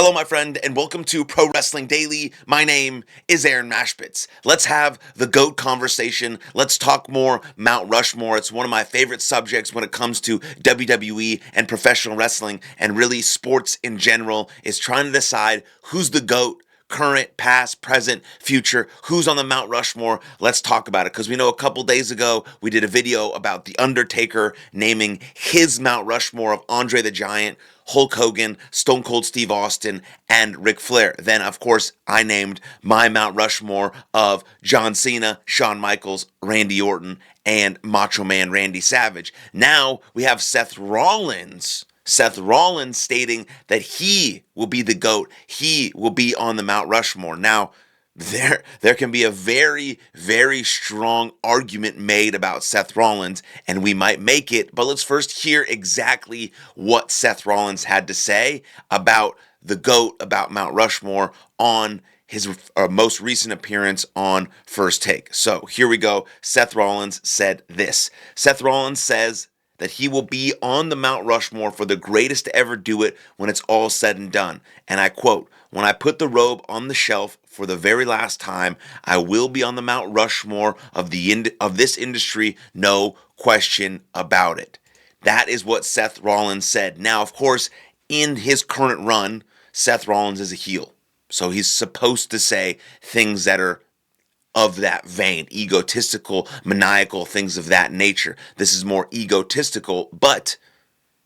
Hello, my friend, and welcome to Pro Wrestling Daily. My name is Aaron Machbitz. Let's have the GOAT conversation. Let's talk more Mount Rushmore. It's one of my favorite subjects when it comes to WWE and professional wrestling, and really sports in general, is trying to decide who's the GOAT. Current, past, present, future, who's on the Mount Rushmore. Let's talk about it, because we know a couple days ago we did a video about The Undertaker naming his Mount Rushmore of Andre the Giant, Hulk Hogan, Stone Cold Steve Austin, and Ric Flair. Then, of course, I named my Mount Rushmore of John Cena, Shawn Michaels, Randy Orton, and Macho Man Randy Savage. Now we have Seth Rollins stating that he will be the GOAT. He will be on the Mount Rushmore. Now, there can be a very, very strong argument made about Seth Rollins, and we might make it, but let's first hear exactly what Seth Rollins had to say about the GOAT, about Mount Rushmore, on his most recent appearance on First Take. So here we go. Seth Rollins said this. Seth Rollins says that he will be on the Mount Rushmore for the greatest to ever do it when it's all said and done. And I quote, "When I put the robe on the shelf for the very last time, I will be on the Mount Rushmore of this industry, no question about it." That is what Seth Rollins said. Now, of course, in his current run, Seth Rollins is a heel. So he's supposed to say things that are of that vein, egotistical, maniacal, things of that nature. This is more egotistical, but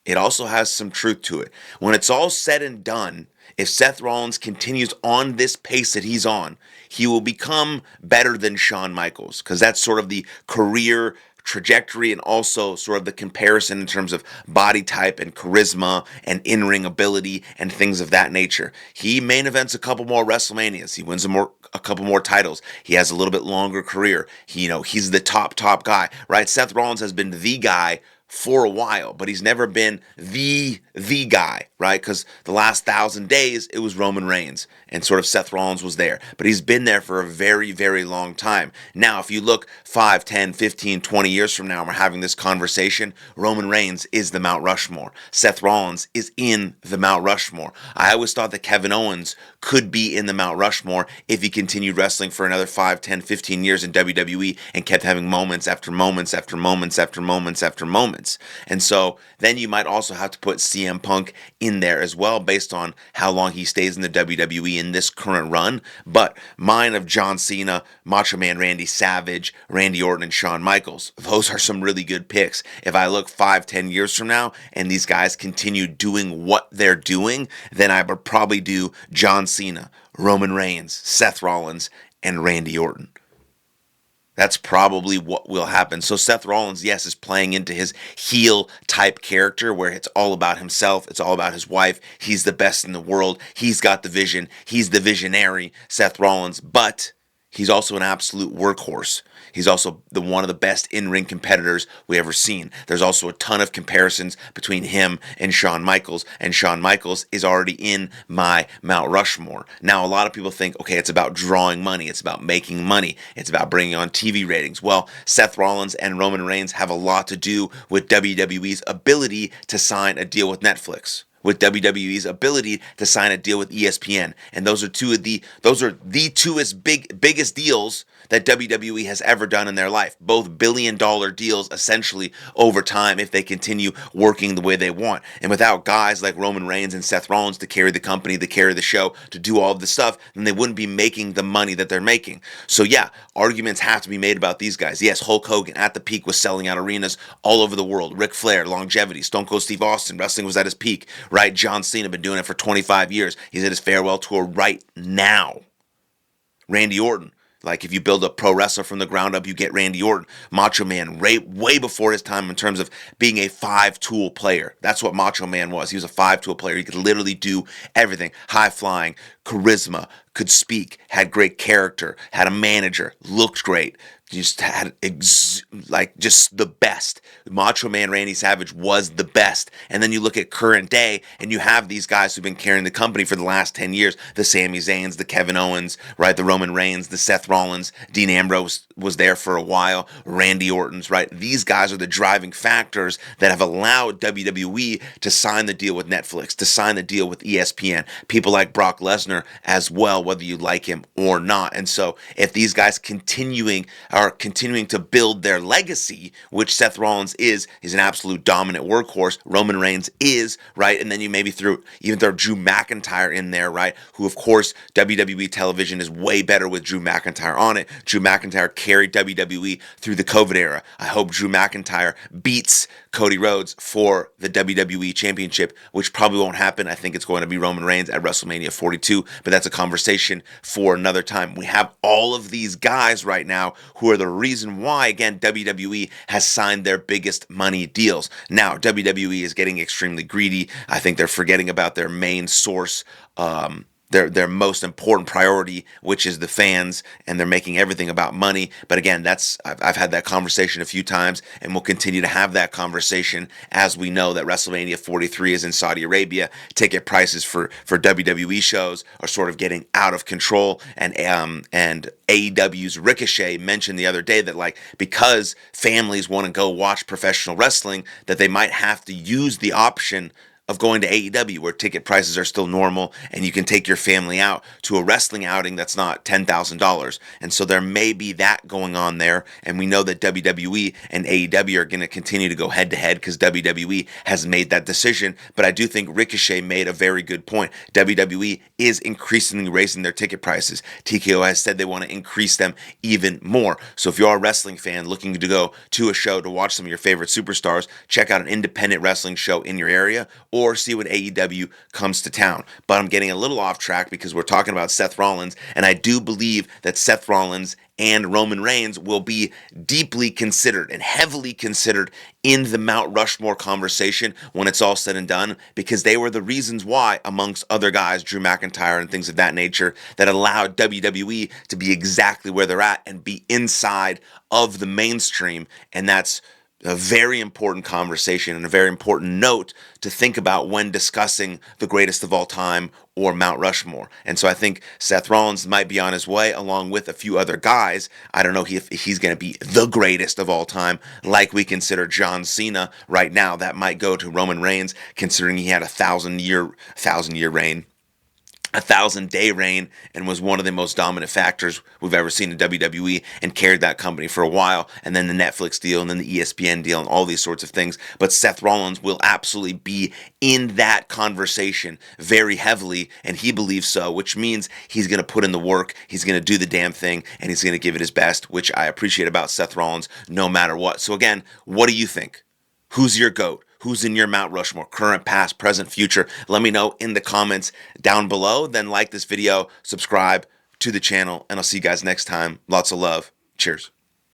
it also has some truth to it. When it's all said and done, if Seth Rollins continues on this pace that he's on, he will become better than Shawn Michaels, because that's sort of the career trajectory and also sort of the comparison in terms of body type and charisma and in-ring ability and things of that nature. He main events a couple more WrestleManias. He wins a couple more titles. He has a little bit longer career. He's the top guy, right? Seth Rollins has been the guy for a while, but he's never been the guy, right? Because the last 1,000 days, it was Roman Reigns, and sort of Seth Rollins was there. But he's been there for a very, very long time. Now, if you look 5, 10, 15, 20 years from now, and we're having this conversation, Roman Reigns is the Mount Rushmore. Seth Rollins is in the Mount Rushmore. I always thought that Kevin Owens could be in the Mount Rushmore if he continued wrestling for another 5, 10, 15 years in WWE and kept having moments after moments after moments after moments after moments. And so then you might also have to put CM Punk in there as well, based on how long he stays in the WWE in this current run. But mine of John Cena, Macho Man Randy Savage, Randy Orton, and Shawn Michaels, those are some really good picks. If I look 5, 10 years from now and these guys continue doing what they're doing, then I would probably do John Cena, Roman Reigns, Seth Rollins, and Randy Orton. That's probably what will happen. So Seth Rollins, yes, is playing into his heel type character where it's all about himself. It's all about his wife. He's the best in the world. He's got the vision. He's the visionary, Seth Rollins. But he's also an absolute workhorse. He's also one of the best in-ring competitors we ever seen. There's also a ton of comparisons between him and Shawn Michaels is already in my Mount Rushmore. Now, a lot of people think, okay, it's about drawing money. It's about making money. It's about bringing on TV ratings. Well, Seth Rollins and Roman Reigns have a lot to do with WWE's ability to sign a deal with Netflix, with WWE's ability to sign a deal with ESPN. And those are the biggest deals that WWE has ever done in their life. Both billion-dollar deals, essentially, over time, if they continue working the way they want. And without guys like Roman Reigns and Seth Rollins to carry the company, to carry the show, to do all of this stuff, then they wouldn't be making the money that they're making. So yeah, arguments have to be made about these guys. Yes, Hulk Hogan at the peak was selling out arenas all over the world. Ric Flair, longevity. Stone Cold Steve Austin, wrestling was at his peak, right? John Cena, been doing it for 25 years. He's at his farewell tour right now. Randy Orton, like if you build a pro wrestler from the ground up, you get Randy Orton. Macho Man, way before his time in terms of being a 5-tool player. That's what Macho Man was. He was a 5-tool player. He could literally do everything. High flying, charisma, could speak, had great character, had a manager, looked great, just had just the best. Macho Man Randy Savage was the best. And then you look at current day, and you have these guys who've been carrying the company for the last 10 years, the Sami Zayns, the Kevin Owens, right, the Roman Reigns, the Seth Rollins, Dean Ambrose was there for a while, Randy Orton's, right? These guys are the driving factors that have allowed WWE to sign the deal with Netflix, to sign the deal with ESPN. People like Brock Lesnar as well, whether you like him or not. And so if these guys are continuing to build their legacy, which Seth Rollins is, he's an absolute dominant workhorse. Roman Reigns is, right? And then you maybe throw Drew McIntyre in there, right? Who, of course, WWE television is way better with Drew McIntyre on it. Drew McIntyre carried WWE through the COVID era. I hope Drew McIntyre beats Cody Rhodes for the WWE Championship, which probably won't happen. I think it's going to be Roman Reigns at WrestleMania 42, but that's a conversation for another time. We have all of these guys right now who are the reason why, again, WWE has signed their biggest money deals. Now, WWE is getting extremely greedy. I think they're forgetting about their main source, their most important priority, which is the fans, and they're making everything about money. But again, I've had that conversation a few times, and we'll continue to have that conversation as we know that WrestleMania 43 is in Saudi Arabia. Ticket prices for WWE shows are sort of getting out of control, and AEW's Ricochet mentioned the other day that because families want to go watch professional wrestling, that they might have to use the option of going to AEW, where ticket prices are still normal and you can take your family out to a wrestling outing that's not $10,000. And so there may be that going on there. And we know that WWE and AEW are going to continue to go head to head because WWE has made that decision. But I do think Ricochet made a very good point. WWE is increasingly raising their ticket prices. TKO has said they want to increase them even more. So if you're a wrestling fan looking to go to a show to watch some of your favorite superstars, check out an independent wrestling show in your area, or see when AEW comes to town. But I'm getting a little off track because we're talking about Seth Rollins, and I do believe that Seth Rollins and Roman Reigns will be deeply considered and heavily considered in the Mount Rushmore conversation when it's all said and done, because they were the reasons why, amongst other guys, Drew McIntyre and things of that nature, that allowed WWE to be exactly where they're at and be inside of the mainstream. And that's a very important conversation and a very important note to think about when discussing the greatest of all time or Mount Rushmore. And so I think Seth Rollins might be on his way along with a few other guys. I don't know if he's going to be the greatest of all time like we consider John Cena right now. That might go to Roman Reigns, considering he had a 1,000-year reign. A 1,000-day reign, and was one of the most dominant factors we've ever seen in WWE, and carried that company for a while, and then the Netflix deal, and then the ESPN deal, and all these sorts of things. But Seth Rollins will absolutely be in that conversation very heavily, and he believes so, which means he's going to put in the work, he's going to do the damn thing, and he's going to give it his best, which I appreciate about Seth Rollins no matter what. So again, what do you think? Who's your GOAT? Who's in your Mount Rushmore? Current, past, present, future? Let me know in the comments down below. Then like this video, subscribe to the channel, and I'll see you guys next time. Lots of love. Cheers.